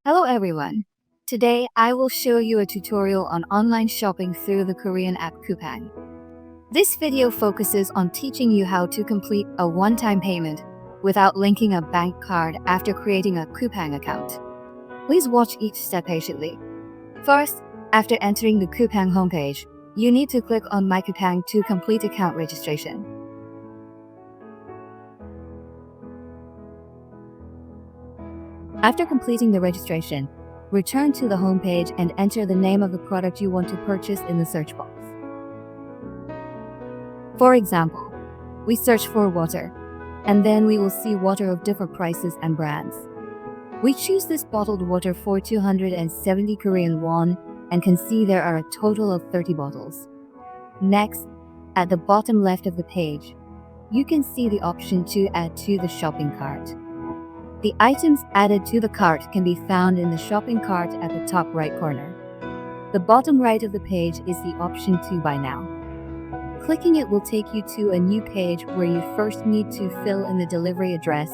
Hello everyone. Today I will show you a tutorial on online shopping through the Korean app Coupang. This video focuses on teaching you how to complete a one-time payment without linking a bank card after creating a Coupang account. Please watch each step patiently. First, after entering the Coupang homepage, you need to click on My Coupang to complete account registration. After completing the registration, return to the home page and enter the name of the product you want to purchase in the search box. For example, we search for water, and then we will see water of different prices and brands. We choose this bottled water for 270 Korean won and can see there are a total of 30 bottles. Next, at the bottom left of the page, you can see the option to add to the shopping cart. The items added to the cart can be found in the shopping cart at the top right corner. The bottom right of the page is the option to buy now. Clicking it will take you to a new page where you first need to fill in the delivery address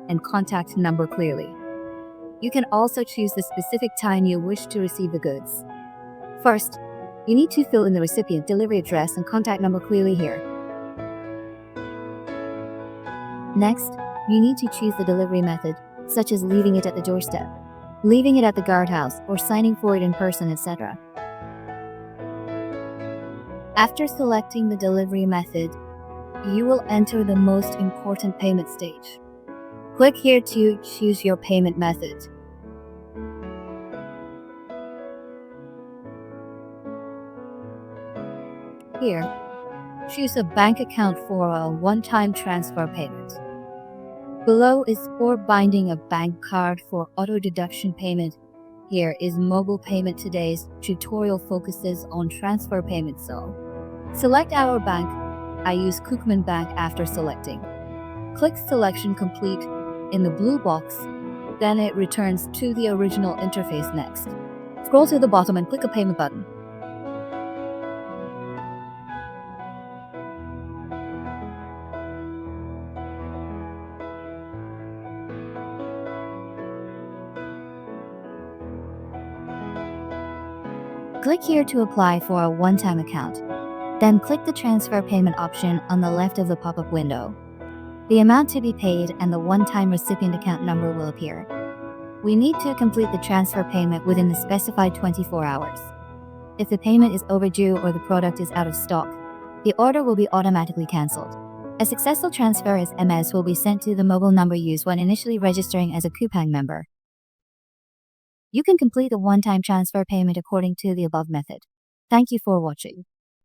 and contact number clearly. You can also choose the specific time you wish to receive the goods. First, you need to fill in the recipient delivery address and contact number clearly here. Next, you need to choose the delivery method, such as leaving it at the doorstep, leaving it at the guardhouse, or signing for it in person, etc. After selecting the delivery method, you will enter the most important payment stage. Click here to choose your payment method. Here, choose a bank account for a one-time transfer payment. Below is for binding a bank card for auto deduction payment. Here is mobile payment. Today's tutorial focuses on transfer payment, so select our bank. I use Coupang Bank after selecting. Click selection complete in the blue box, then it returns to the original interface. Next, scroll to the bottom and click a payment button. Click here to apply for a one-time account. Then click the transfer payment option on the left of the pop-up window. The amount to be paid and the one-time recipient account number will appear. We need to complete the transfer payment within the specified 24 hours. If the payment is overdue or the product is out of stock, the order will be automatically cancelled. A successful transfer SMS will be sent to the mobile number used when initially registering as a Coupang member. You can complete the one-time transfer payment according to the above method. Thank you for watching.